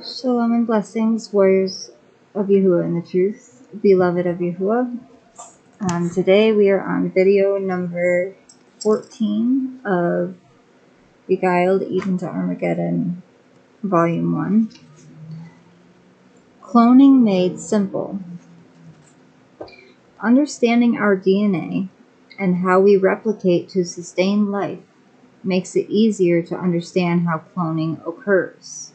Shalom and blessings, warriors of Yahuah and the truth, beloved of Yahuah. Today we are on video number 14 of Beguiled, Even to Armageddon, Volume 1. Cloning made simple. Understanding our DNA and how we replicate to sustain life makes it easier to understand how cloning occurs.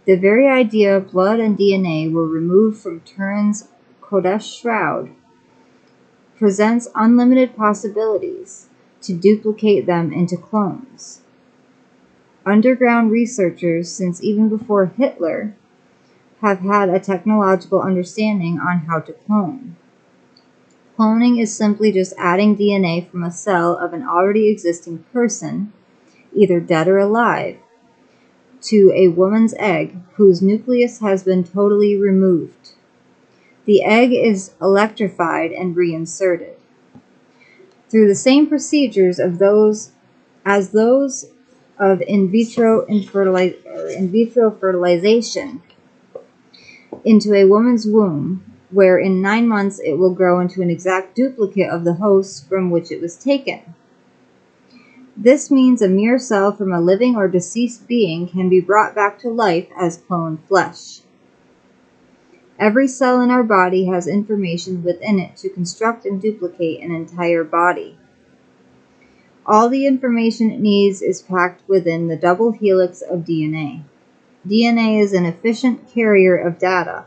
The very idea blood and DNA were removed from Turin's Kodesh shroud presents unlimited possibilities to duplicate them into clones. Underground researchers, since even before Hitler, have had a technological understanding on how to clone. Cloning is simply just adding DNA from a cell of an already existing person, either dead or alive, to a woman's egg whose nucleus has been totally removed. The egg is electrified and reinserted. Through the same procedures of those of in vitro fertilization into a woman's womb, where in 9 months it will grow into an exact duplicate of the host from which it was taken. This means a mere cell from a living or deceased being can be brought back to life as cloned flesh. Every cell in our body has information within it to construct and duplicate an entire body. All the information it needs is packed within the double helix of DNA. DNA is an efficient carrier of data.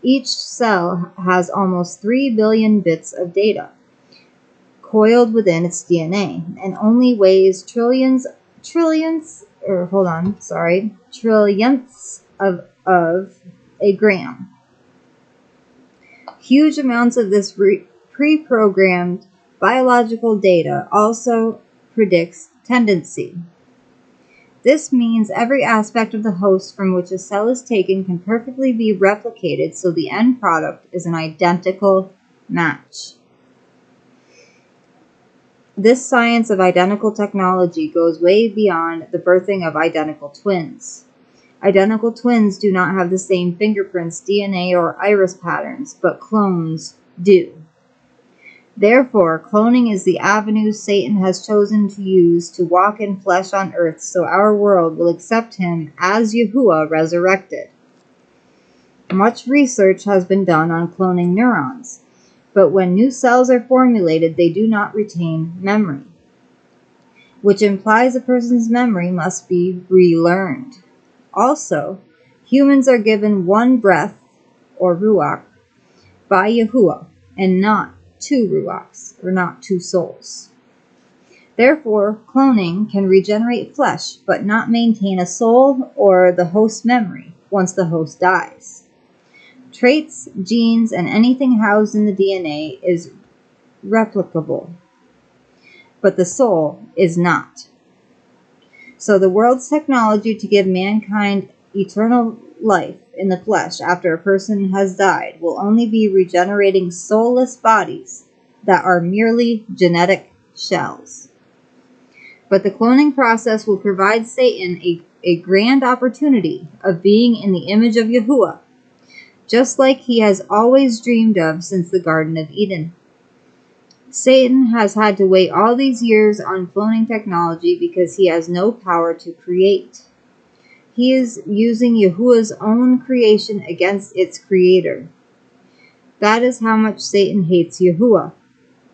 Each cell has almost 3 billion bits of data coiled within its DNA, and only weighs trillionths of a gram. Huge amounts of this pre-programmed biological data also predicts tendency. This means every aspect of the host from which a cell is taken can perfectly be replicated, so the end product is an identical match. This science of identical technology goes way beyond the birthing of identical twins. Identical twins do not have the same fingerprints, DNA, or iris patterns, but clones do. Therefore, cloning is the avenue Satan has chosen to use to walk in flesh on earth, so our world will accept him as Yahuah resurrected. Much research has been done on cloning neurons, but when new cells are formulated, they do not retain memory, which implies a person's memory must be relearned. Also, humans are given one breath, or Ruach, by Yahuah, and not two Ruachs, or not two souls. Therefore, cloning can regenerate flesh, but not maintain a soul or the host's memory once the host dies. Traits, genes, and anything housed in the DNA is replicable, but the soul is not. So the world's technology to give mankind eternal life in the flesh after a person has died will only be regenerating soulless bodies that are merely genetic shells. But the cloning process will provide Satan a grand opportunity of being in the image of Yahuah, just like he has always dreamed of since the Garden of Eden. Satan has had to wait all these years on cloning technology because he has no power to create. He is using Yahuah's own creation against its creator. That is how much Satan hates Yahuah.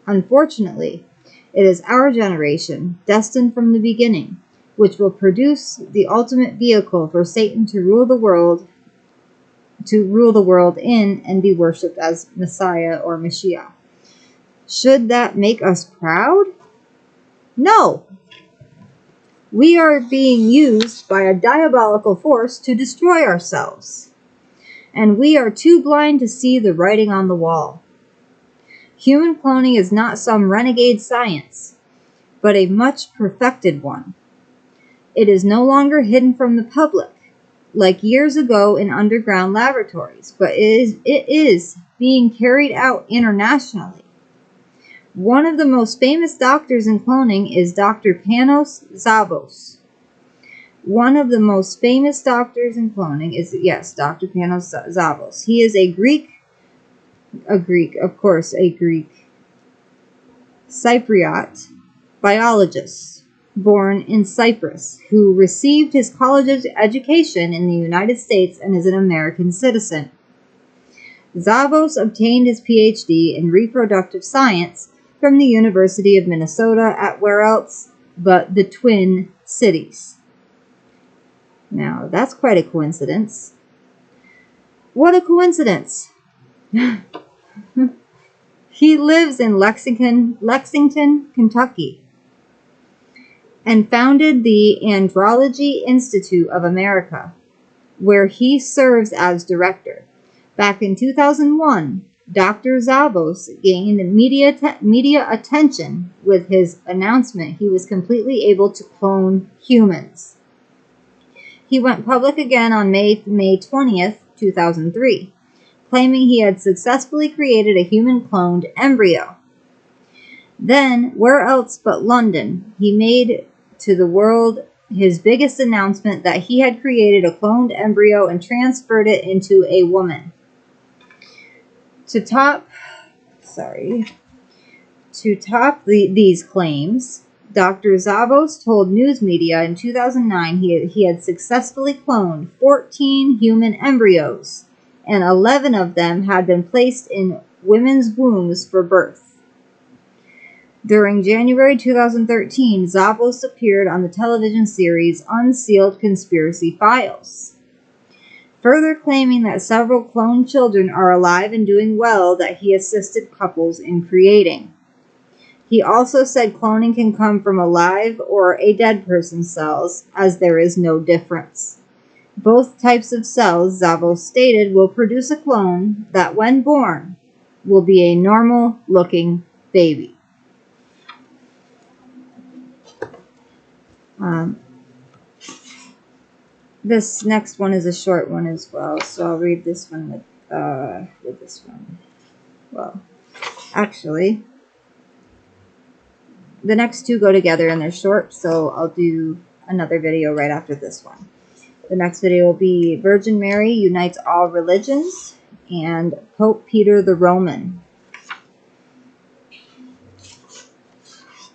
Unfortunately, it is our generation, destined from the beginning, which will produce the ultimate vehicle for Satan to rule the world in and be worshipped as Messiah or Mashiach. Should that make us proud? No. We are being used by a diabolical force to destroy ourselves, and we are too blind to see the writing on the wall. Human cloning is not some renegade science, but a much perfected one. It is no longer hidden from the public, like years ago in underground laboratories, but it is being carried out internationally. One of the most famous doctors in cloning is Dr. Panos Zavos. One of the most famous doctors in cloning is, yes, Dr. Panos Zavos. He is a Greek Cypriot biologist born in Cyprus who received his college education in the United States and is an American citizen. Zavos obtained his PhD in reproductive science from the University of Minnesota at where else but the Twin Cities. Now, that's quite a coincidence. What a coincidence! He lives in Lexington, Kentucky, and founded the Andrology Institute of America, where he serves as director. Back in 2001, Dr. Zavos gained media attention with his announcement he was completely able to clone humans. He went public again on May 20th, 2003, claiming he had successfully created a human-cloned embryo. Then, where else but London, he made to the world his biggest announcement that he had created a cloned embryo and transferred it into a woman. To top these claims, Dr. Zavos told news media in 2009 he had successfully cloned 14 human embryos, and 11 of them had been placed in women's wombs for birth. During January 2013, Zavos appeared on the television series Unsealed Conspiracy Files, further claiming that several cloned children are alive and doing well that he assisted couples in creating. He also said cloning can come from a live or a dead person's cells, as there is no difference. Both types of cells, Zavos stated, will produce a clone that, when born, will be a normal-looking baby. This next one is a short one as well, so I'll read this one with this one. Well, actually, the next two go together and they're short, so I'll do another video right after this one. The next video will be Virgin Mary Unites All Religions and Pope Peter the Roman.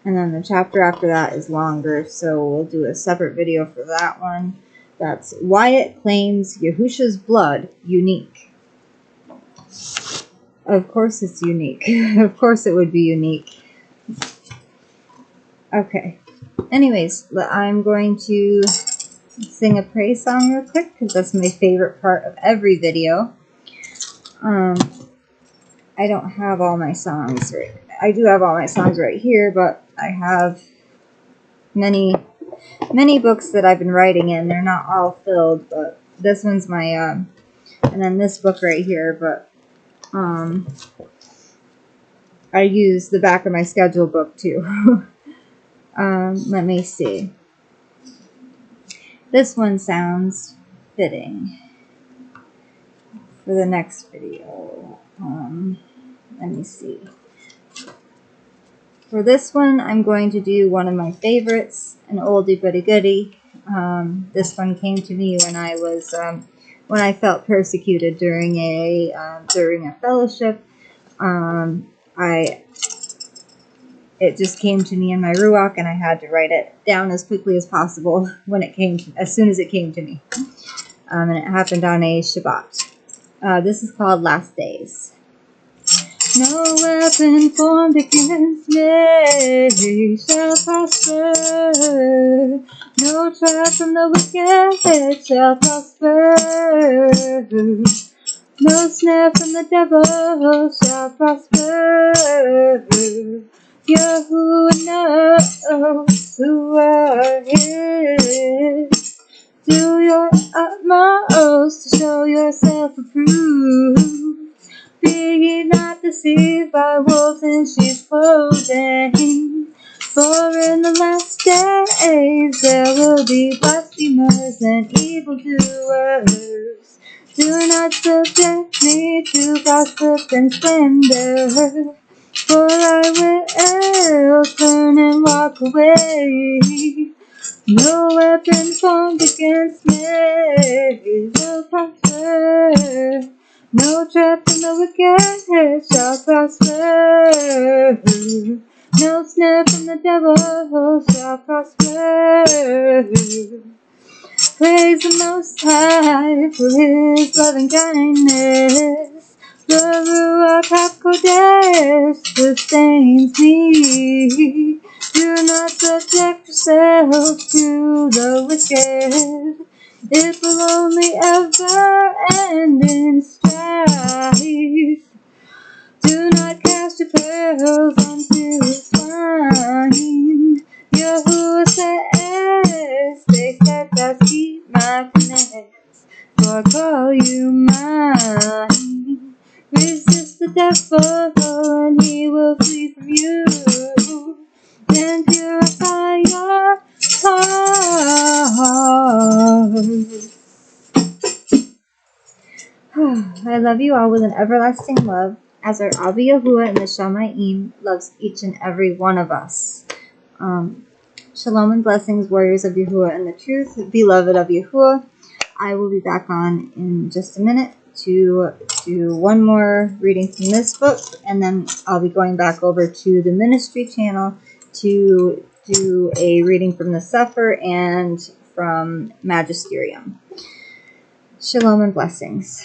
And then the chapter after that is longer, so we'll do a separate video for that one. That's Wyatt Claims Yahusha's Blood Unique. Of course it's unique. Of course it would be unique. Okay. Anyways, I'm going to sing a praise song real quick because that's my favorite part of every video. I don't have all my songs right. I do have all my songs right here, but I have many books that I've been writing in. They're not all filled, but this one's my and then this book right here, but I use the back of my schedule book too. Let me see. This one sounds fitting for the next video. Let me see. For this one, I'm going to do one of my favorites, an oldie but a goodie. This one came to me when I was when I felt persecuted during a fellowship. It just came to me in my Ruach, and I had to write it down as quickly as possible as soon as it came to me. And it happened on a Shabbat. This is called Last Days. No weapon formed against me shall prosper. No trap from the wicked shall prosper. No snare from the devil shall prosper. Yahuah knows who are his. Do your utmost to show yourself approved. Be ye not deceived by wolves in sheep's clothing. For in the last days there will be blasphemers and evildoers. Do not subject me to gossip and slander, for I will turn and walk away. No weapon formed against me will prosper. No trap from the wicked shall prosper. No snare from the devil shall prosper. Praise the Most High for His loving kindness. The Ruach HaKodesh sustains me. Do not subject yourself to the wicked. It will only ever end in strife. Do not cast your pearls onto swine. Yahuah says, stay steadfast, keep my commandments, for I call you mine. Resist the devil, and he will flee from you. And purify your heart. I love you all with an everlasting love, as our Abba Yahuah and the Shamayim loves each and every one of us. Shalom and blessings, warriors of Yahuah and the truth, beloved of Yahuah. I will be back on in just a minute to do one more reading from this book, and then I'll be going back over to the ministry channel to do a reading from the Sefer and from Magisterium. Shalom and blessings.